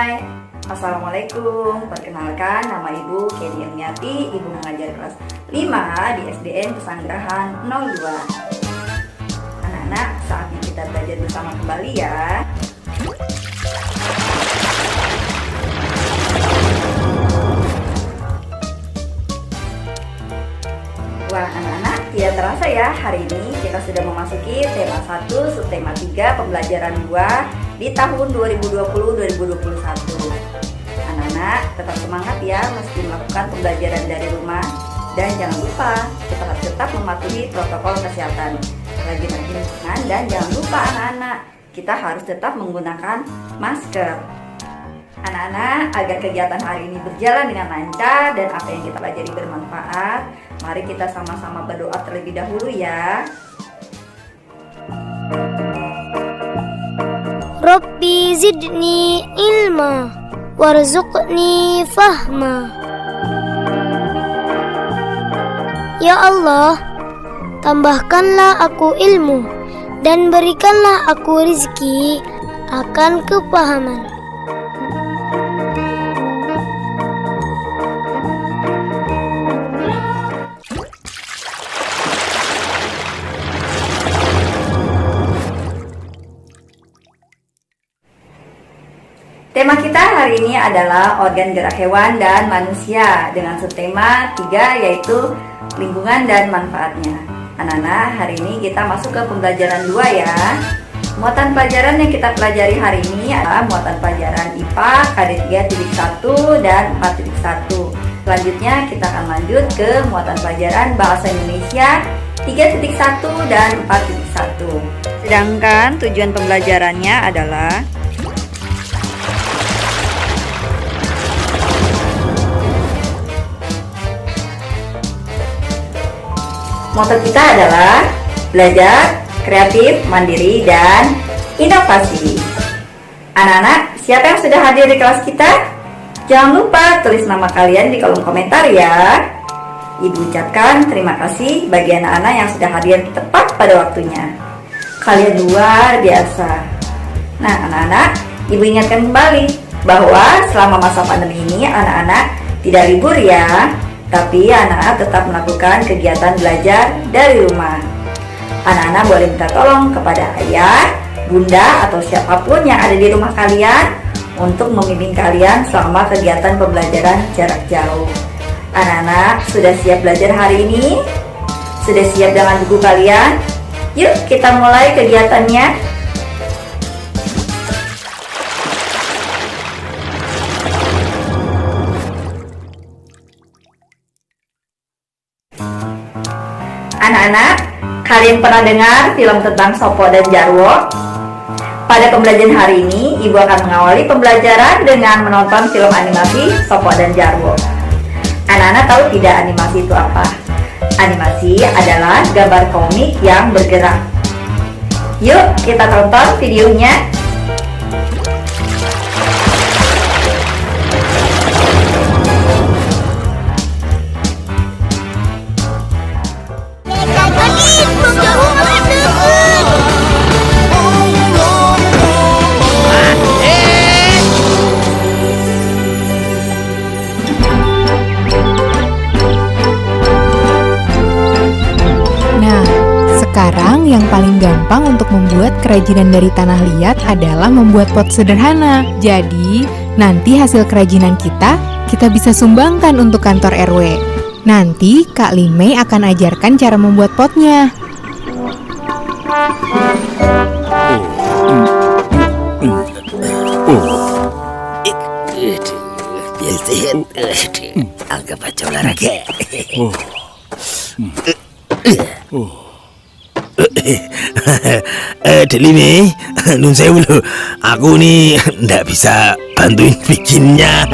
Hai, Assalamualaikum. Perkenalkan, nama Ibu Kedi Yuniati, Ibu mengajar kelas 5 di SDN Pesanggerahan 02. Anak-anak, saatnya kita belajar bersama kembali ya. Wah anak-anak, tidak terasa ya, hari ini kita sudah memasuki tema 1, subtema 3, pembelajaran 2 di tahun 2020-2021. Anak-anak tetap semangat ya meski melakukan pembelajaran dari rumah. Dan jangan lupa, kita harus tetap mematuhi protokol kesehatan, rajin-rajin tangan, dan jangan lupa anak-anak, kita harus tetap menggunakan masker. Anak-anak, agar kegiatan hari ini berjalan dengan lancar dan apa yang kita pelajari bermanfaat, mari kita sama-sama berdoa terlebih dahulu ya. Rabbi zidni ilma warzuqni fahma. Ya Allah, tambahkanlah aku ilmu dan berikanlah aku rezeki akan kepahaman. Tema kita hari ini adalah organ gerak hewan dan manusia dengan subtema 3 yaitu lingkungan dan manfaatnya. Anak-anak, hari ini kita masuk ke pembelajaran 2 ya. Muatan pelajaran yang kita pelajari hari ini adalah muatan pelajaran IPA KD 3.1 dan 4.1. Selanjutnya kita akan lanjut ke muatan pelajaran Bahasa Indonesia 3.1 dan 4.1. Sedangkan tujuan pembelajarannya adalah moto kita adalah belajar, kreatif, mandiri, dan inovasi. Anak-anak, siapa yang sudah hadir di kelas kita? Jangan lupa tulis nama kalian di kolom komentar ya. Ibu ucapkan terima kasih bagi anak-anak yang sudah hadir tepat pada waktunya. Kalian luar biasa. Nah anak-anak, Ibu ingatkan kembali bahwa selama masa pandemi ini anak-anak tidak libur ya, tapi anak-anak tetap melakukan kegiatan belajar dari rumah. Anak-anak boleh minta tolong kepada ayah, bunda, atau siapapun yang ada di rumah kalian untuk membimbing kalian selama kegiatan pembelajaran jarak jauh. Anak-anak sudah siap belajar hari ini? Sudah siap dengan buku kalian? Yuk kita mulai kegiatannya. Anak-anak, kalian pernah dengar film tentang Sopo dan Jarwo? Pada pembelajaran hari ini, Ibu akan mengawali pembelajaran dengan menonton film animasi Sopo dan Jarwo. Anak-anak tahu tidak animasi itu apa? Animasi adalah gambar komik yang bergerak. Yuk, kita tonton videonya. Sekarang yang paling gampang untuk membuat kerajinan dari tanah liat adalah membuat pot sederhana. Jadi, nanti hasil kerajinan kita bisa sumbangkan untuk kantor RW. Nanti Kak Lime akan ajarkan cara membuat potnya. Anggap aja olahraga. Delime, nun sewu lho. Aku nih ndak bisa bantuin bikinnya.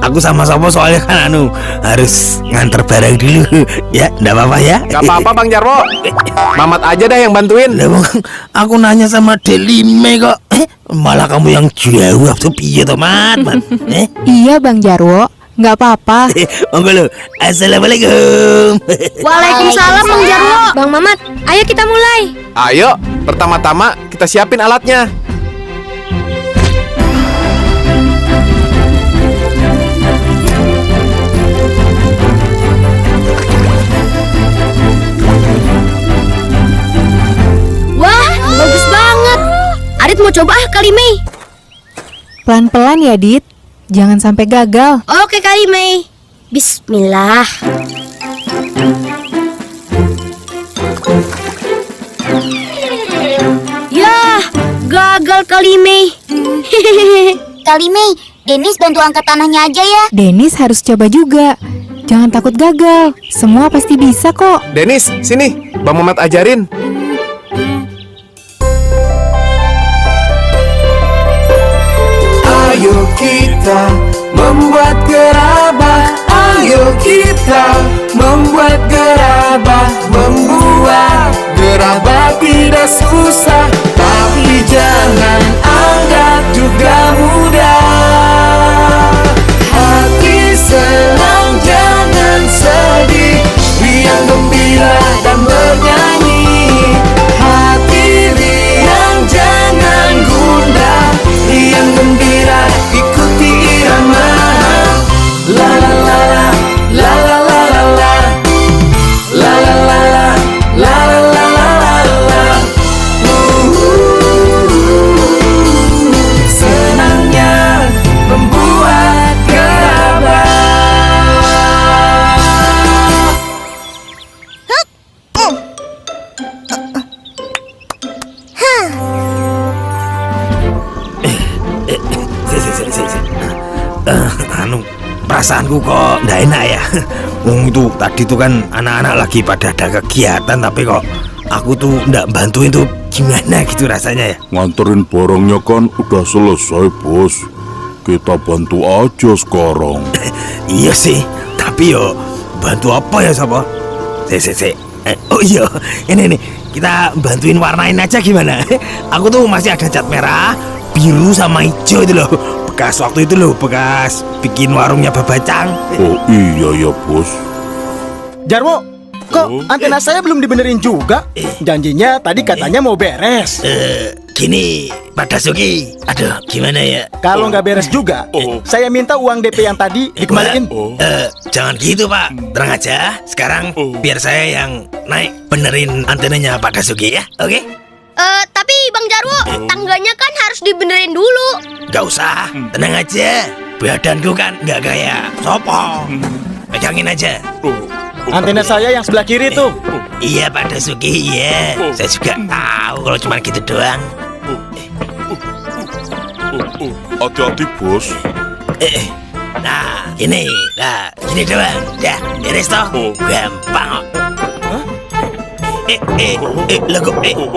Aku sama Sopo soalnya kan harus nganter barang dulu. Ya, ndak apa-apa ya. Gak apa-apa Bang Jarwo. Mamat aja dah yang bantuin. Lah Bang, aku nanya sama Delime kok. Malah kamu yang jauh tuh piye to, Mat? Iya Bang Jarwo, nggak apa-apa. Monggo lho. Assalamualaikum. Waalaikumsalam Bang Jarwo. Bang Mamat, ayo kita mulai. Ayo, pertama-tama kita siapin alatnya. coba Kali Mei. Pelan-pelan ya, Dit. Jangan sampai gagal. Oke Kali Mei. Bismillah. Yah, gagal Kali Mei. Kali Mei, Denis bantu angkat tanahnya aja ya. Denis harus coba juga. Jangan takut gagal. Semua pasti bisa kok. Denis, sini, Bang Mamat ajarin. Ayo kita membuat gerabah. Ayo kita membuat gerabah. Membuat gerabah tidak susah, tapi jangan anggap juga mudah. Hati senang jangan sedih, riang gembira dan bernyanyi. Hati riang jangan gundah, riang gembira ikuti irama. La la la la, la la la la la, la la la la, la la la la la. Senangnya membuat gerabah. Anu, perasaanku kok nggak enak ya. Itu tadi tuh kan anak-anak lagi pada ada kegiatan, tapi kok aku tuh nggak bantuin tuh gimana gitu rasanya ya. Nganterin barangnya kan udah selesai, Bos. Kita bantu aja sekarang. Iya sih, tapi yo bantu apa ya Sopo? Oh iya, ini nih, kita bantuin warnain aja gimana? Aku tuh masih ada cat merah, biru sama hijau itu loh. Bekas waktu itu loh, bekas bikin warungnya Babacang. Oh iya ya, Bos. Jarwo, kok antena saya belum dibenerin juga? Janjinya tadi katanya mau beres. Gini, Pak Dasuki, aduh gimana ya? Kalau nggak beres juga, saya minta uang DP yang tadi dikembaliin. Jangan gitu Pak, tenang aja. Sekarang biar saya yang naik benerin antenanya Pak Dasuki ya, oke? Tapi Bang Jarwo, tangganya kan harus dibenerin dulu. Gak usah, tenang aja. Badanku kan nggak kayak Sopo. Pegangin aja. Antena saya yang sebelah kiri tuh. Iya Pak Dasuki, iya. Saya juga tahu kalau cuma gitu doang. Hati-hati, Bos. Nah, ini doang. Dah, beres toh. Gampang kok.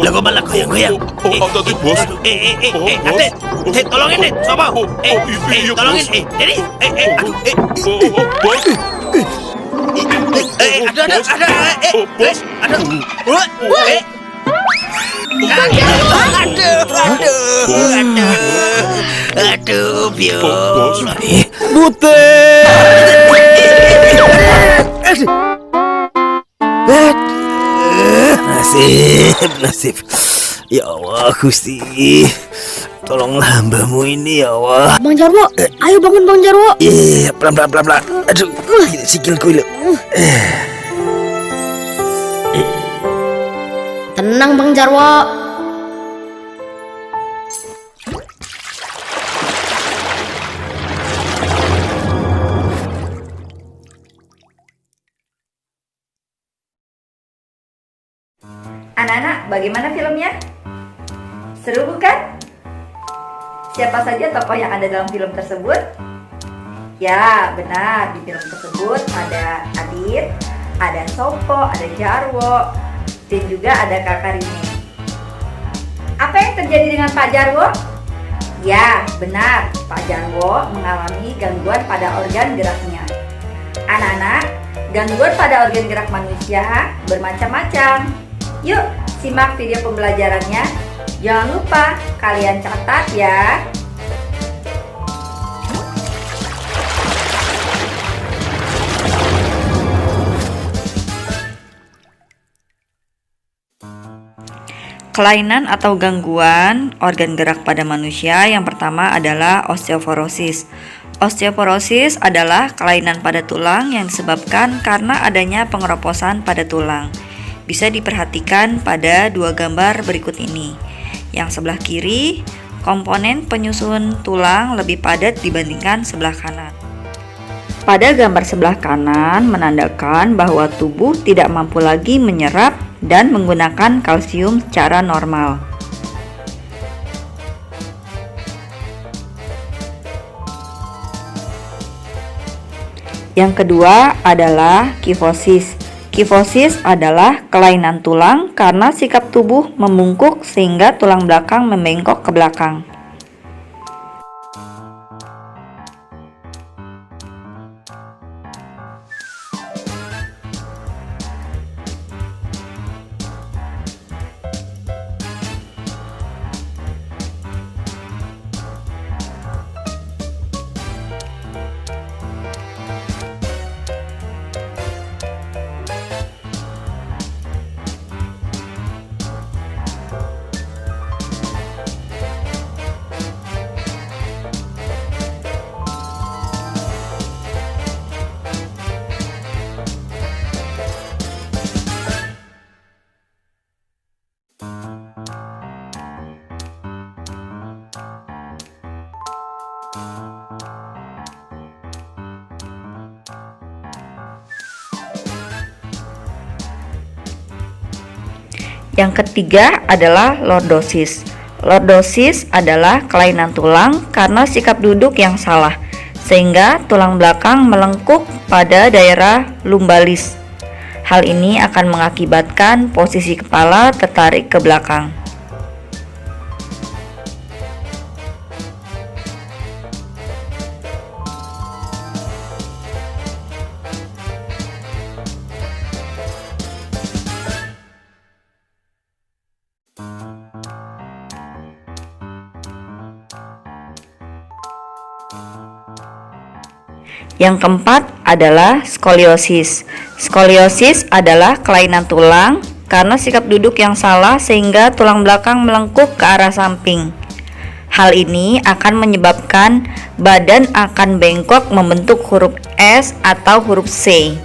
Lagu malah goyang-goyang. Hati-hati, Bos. Adek, tolongin deh, Sopo. Tolongin, Dedi. Aduh, Bos. Aduh, Bio. Nasib. Ya Allah, Gusti. Tolonglah hambamu ini ya Allah. Bang Jarwo, ayo bangun Bang Jarwo. Iya, pelan. Aduh, sikilku ini. Tenang Bang Jarwo. Anak-anak, bagaimana filmnya? Seru bukan? Siapa saja tokoh yang ada dalam film tersebut? Ya, benar. Di film tersebut ada Adit, ada Sopo, ada Jarwo, dan juga ada Kakak Rini. Apa yang terjadi dengan Pak Jarwo? Ya, benar. Pak Jarwo mengalami gangguan pada organ geraknya. Anak-anak, gangguan pada organ gerak manusia bermacam-macam. Yuk, simak video pembelajarannya. Jangan lupa kalian catat ya. Kelainan atau gangguan organ gerak pada manusia yang pertama adalah osteoporosis. Osteoporosis adalah kelainan pada tulang yang disebabkan karena adanya pengeroposan pada tulang. Bisa diperhatikan pada dua gambar berikut ini. Yang sebelah kiri Komponen penyusun tulang lebih padat dibandingkan sebelah kanan. Pada gambar sebelah kanan menandakan bahwa tubuh tidak mampu lagi menyerap dan menggunakan kalsium secara normal. Yang kedua adalah kifosis. Kifosis adalah kelainan tulang karena sikap tubuh membungkuk sehingga tulang belakang membengkok ke belakang. Yang ketiga adalah lordosis. Lordosis adalah kelainan tulang karena sikap duduk yang salah, sehingga tulang belakang melengkung pada daerah lumbalis. Hal ini akan mengakibatkan posisi kepala tertarik ke belakang. Yang keempat adalah skoliosis. Skoliosis adalah kelainan tulang karena sikap duduk yang salah sehingga tulang belakang melengkung ke arah samping. Hal ini akan menyebabkan badan akan bengkok membentuk huruf S atau huruf C.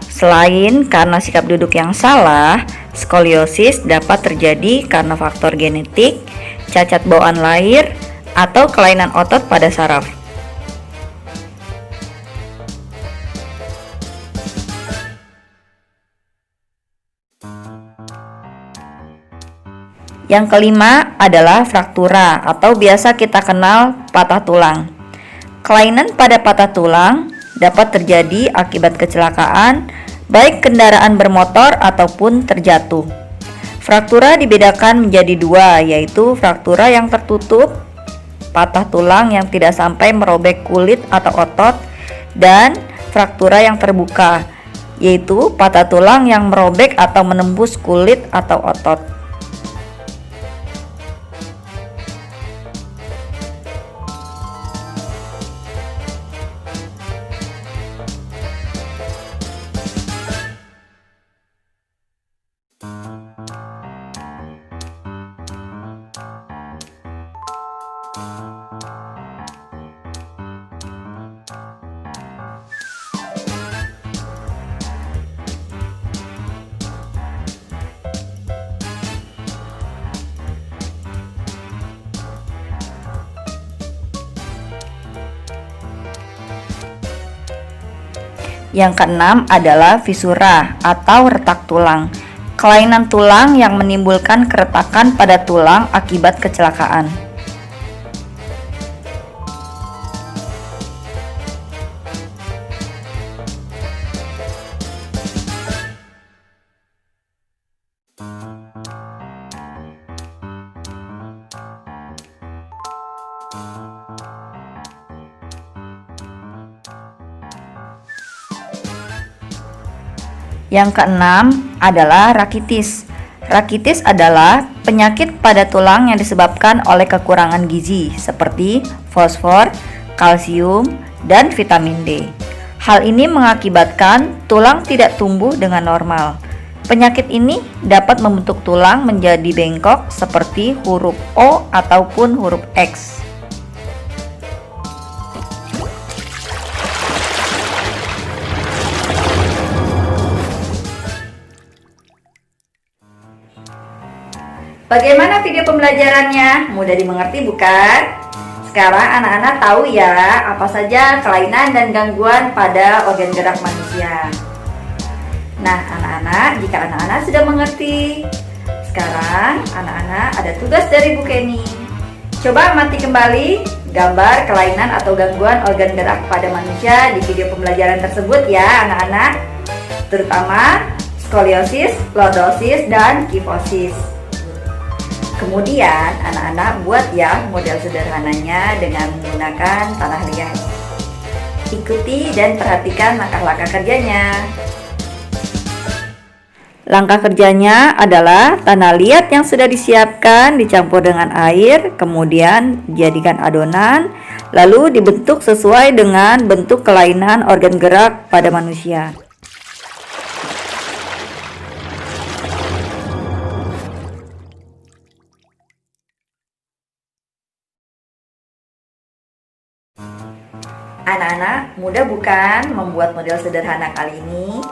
Selain karena sikap duduk yang salah, skoliosis dapat terjadi karena faktor genetik, cacat bawaan lahir, atau kelainan otot pada saraf. Yang kelima adalah fraktura atau biasa kita kenal patah tulang. Kelainan pada patah tulang dapat terjadi akibat kecelakaan, baik kendaraan bermotor ataupun terjatuh. Fraktura dibedakan menjadi dua, yaitu fraktura yang tertutup, patah tulang yang tidak sampai merobek kulit atau otot, dan fraktura yang terbuka, yaitu patah tulang yang merobek atau menembus kulit atau otot. Yang keenam adalah fisura atau retak tulang. Kelainan tulang yang menimbulkan keretakan pada tulang akibat kecelakaan. Yang keenam adalah rakitis. Rakitis adalah penyakit pada tulang yang disebabkan oleh kekurangan gizi seperti fosfor, kalsium, dan vitamin D. Hal ini mengakibatkan tulang tidak tumbuh dengan normal. Penyakit ini dapat membentuk tulang menjadi bengkok seperti huruf O ataupun huruf X. Bagaimana video pembelajarannya? Mudah dimengerti bukan? Sekarang anak-anak tahu ya apa saja kelainan dan gangguan pada organ gerak manusia. Nah, anak-anak, jika anak-anak sudah mengerti, sekarang anak-anak ada tugas dari Bu Kenny. Coba amati kembali gambar kelainan atau gangguan organ gerak pada manusia di video pembelajaran tersebut ya anak-anak. Terutama skoliosis, lordosis, dan kifosis. Kemudian anak-anak buat ya model sederhananya dengan menggunakan tanah liat. Ikuti dan perhatikan langkah-langkah kerjanya. Langkah kerjanya adalah tanah liat yang sudah disiapkan dicampur dengan air, kemudian dijadikan adonan, lalu dibentuk sesuai dengan bentuk kelainan organ gerak pada manusia. Anak-anak, mudah bukan membuat model sederhana kali ini?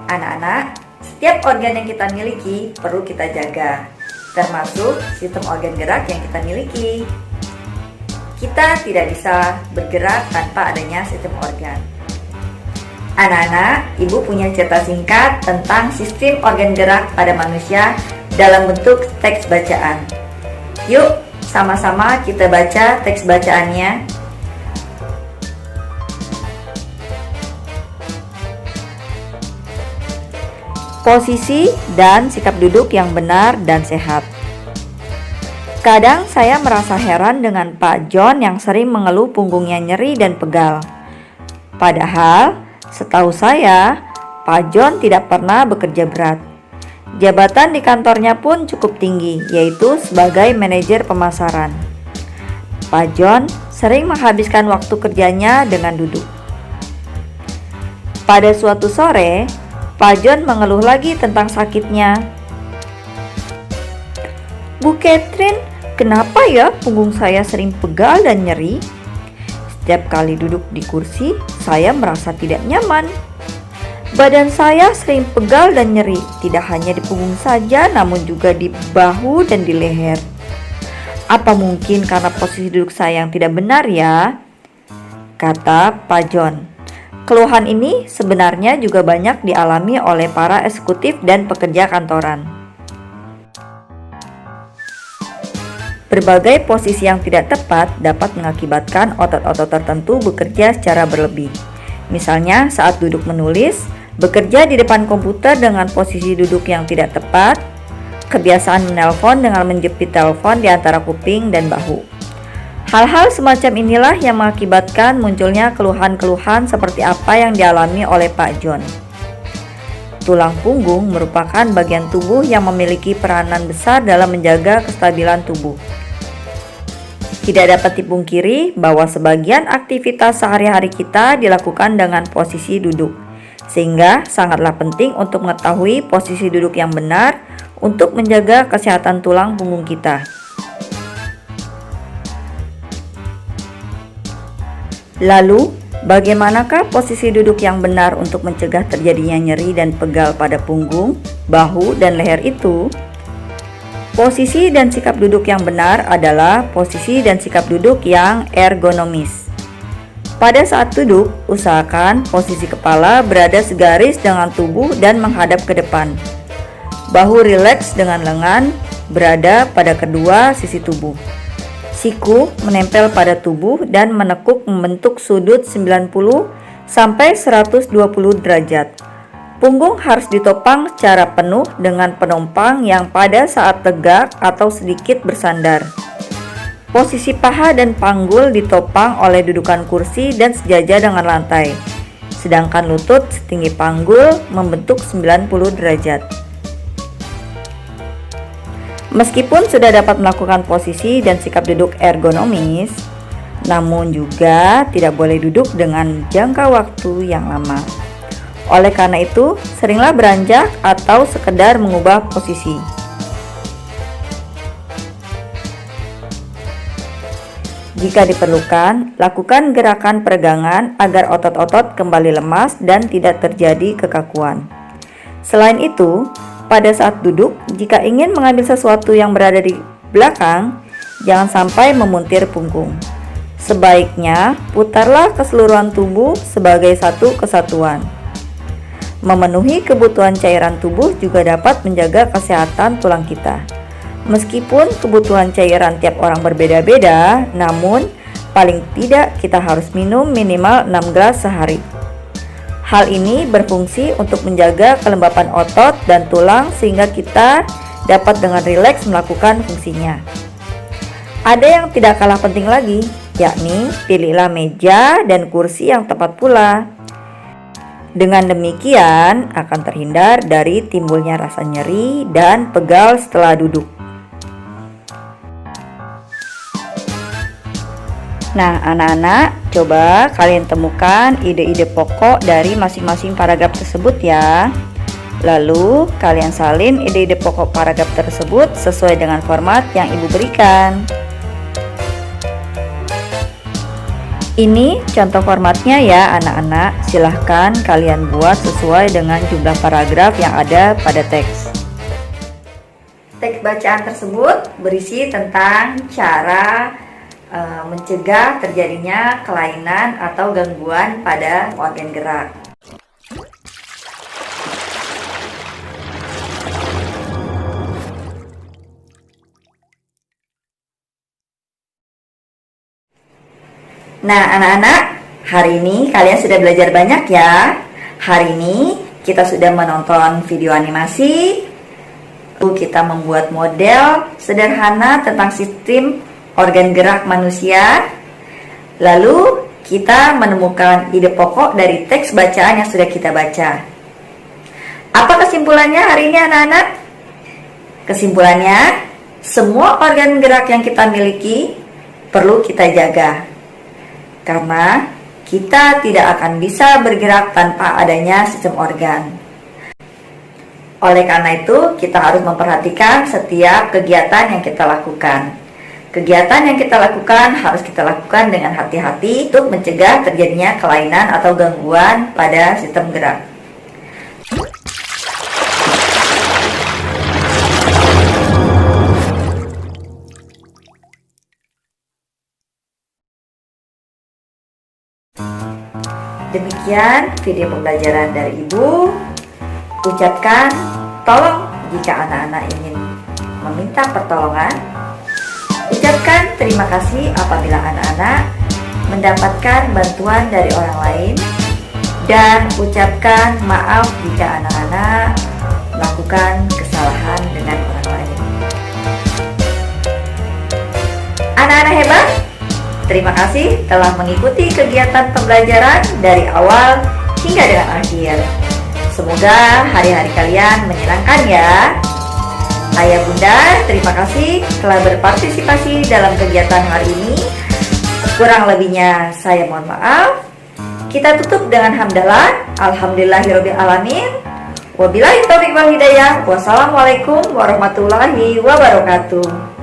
Anak-anak, setiap organ yang kita miliki perlu kita jaga, termasuk sistem organ gerak yang kita miliki. Kita tidak bisa bergerak tanpa adanya sistem organ. Anak-anak, Ibu punya cerita singkat tentang sistem organ gerak pada manusia dalam bentuk teks bacaan. Yuk, sama-sama kita baca teks bacaannya. Posisi dan sikap duduk yang benar dan sehat. Kadang saya merasa heran dengan Pak John yang sering mengeluh punggungnya nyeri dan pegal. Padahal, setahu saya, Pak John tidak pernah bekerja berat. Jabatan di kantornya pun cukup tinggi, yaitu sebagai manajer pemasaran. Pak John sering menghabiskan waktu kerjanya dengan duduk. Pada suatu sore, Pak John mengeluh lagi tentang sakitnya. Bu Catherine, kenapa ya punggung saya sering pegal dan nyeri? Setiap kali duduk di kursi, saya merasa tidak nyaman. Badan saya sering pegal dan nyeri, tidak hanya di punggung saja, namun juga di bahu dan di leher. Apa mungkin karena posisi duduk saya yang tidak benar ya? Kata Pak John. Keluhan ini sebenarnya juga banyak dialami oleh para eksekutif dan pekerja kantoran. Berbagai posisi yang tidak tepat dapat mengakibatkan otot-otot tertentu bekerja secara berlebih. Misalnya saat duduk menulis, bekerja di depan komputer dengan posisi duduk yang tidak tepat, kebiasaan menelpon dengan menjepit telepon di antara kuping dan bahu. Hal-hal semacam inilah yang mengakibatkan munculnya keluhan-keluhan seperti apa yang dialami oleh Pak John. Tulang punggung merupakan bagian tubuh yang memiliki peranan besar dalam menjaga kestabilan tubuh. Tidak dapat dipungkiri bahwa sebagian aktivitas sehari-hari kita dilakukan dengan posisi duduk, sehingga sangatlah penting untuk mengetahui posisi duduk yang benar untuk menjaga kesehatan tulang punggung kita. Lalu, bagaimanakah posisi duduk yang benar untuk mencegah terjadinya nyeri dan pegal pada punggung, bahu, dan leher itu? Posisi dan sikap duduk yang benar adalah posisi dan sikap duduk yang ergonomis. Pada saat duduk, usahakan posisi kepala berada segaris dengan tubuh dan menghadap ke depan. Bahu rileks dengan lengan berada pada kedua sisi tubuh. Siku menempel pada tubuh dan menekuk membentuk sudut 90 sampai 120 derajat. Punggung harus ditopang secara penuh dengan penopang yang pada saat tegak atau sedikit bersandar. Posisi paha dan panggul ditopang oleh dudukan kursi dan sejajar dengan lantai. Sedangkan lutut setinggi panggul membentuk 90 derajat. Meskipun sudah dapat melakukan posisi dan sikap duduk ergonomis, namun juga tidak boleh duduk dengan jangka waktu yang lama. Oleh karena itu, seringlah beranjak atau sekedar mengubah posisi. Jika diperlukan, lakukan gerakan peregangan agar otot-otot kembali lemas dan tidak terjadi kekakuan. Selain itu, Pada saat duduk, jika ingin mengambil sesuatu yang berada di belakang, jangan sampai memuntir punggung. Sebaiknya putarlah keseluruhan tubuh sebagai satu kesatuan. Memenuhi kebutuhan cairan tubuh juga dapat menjaga kesehatan tulang kita. Meskipun kebutuhan cairan tiap orang berbeda-beda, namun paling tidak kita harus minum minimal 6 gelas sehari. Hal ini berfungsi untuk menjaga kelembapan otot dan tulang sehingga kita dapat dengan rileks melakukan fungsinya. Ada yang tidak kalah penting lagi, yakni pilihlah meja dan kursi yang tepat pula. Dengan demikian akan terhindar dari timbulnya rasa nyeri dan pegal setelah duduk. Nah, anak-anak, coba kalian temukan ide-ide pokok dari masing-masing paragraf tersebut ya. Lalu, kalian salin ide-ide pokok paragraf tersebut sesuai dengan format yang Ibu berikan. Ini contoh formatnya ya anak-anak. Silahkan kalian buat sesuai dengan jumlah paragraf yang ada pada teks. Teks bacaan tersebut berisi tentang cara mencegah terjadinya kelainan atau gangguan pada organ gerak. Nah, anak-anak, hari ini kalian sudah belajar banyak ya. Hari ini kita sudah menonton video animasi, lalu kita membuat model sederhana tentang sistem organ gerak manusia. Lalu kita menemukan ide pokok dari teks bacaan yang sudah kita baca. Apa kesimpulannya hari ini anak-anak? Kesimpulannya, semua organ gerak yang kita miliki perlu kita jaga. Karena kita tidak akan bisa bergerak tanpa adanya sistem organ. Oleh karena itu, kita harus memperhatikan setiap kegiatan yang kita lakukan. Kegiatan yang kita lakukan harus kita lakukan dengan hati-hati untuk mencegah terjadinya kelainan atau gangguan pada sistem gerak. Demikian video pembelajaran dari Ibu. Ucapkan tolong jika anak-anak ingin meminta pertolongan. Ucapkan terima kasih apabila anak-anak mendapatkan bantuan dari orang lain. Dan ucapkan maaf jika anak-anak melakukan kesalahan dengan orang lain. Anak-anak hebat, terima kasih telah mengikuti kegiatan pembelajaran dari awal hingga dengan akhir. Semoga hari-hari kalian menyenangkan ya. Ayah Bunda, terima kasih telah berpartisipasi dalam kegiatan hari ini. Kurang lebihnya saya mohon maaf. Kita tutup dengan hamdalah. Alhamdulillahirabbil alamin. Wabillahi taufiq wal hidayah. Wassalamualaikum warahmatullahi wabarakatuh.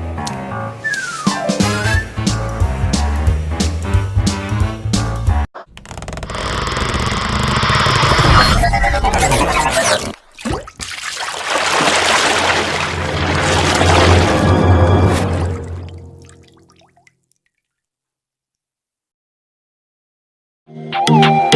Thank you.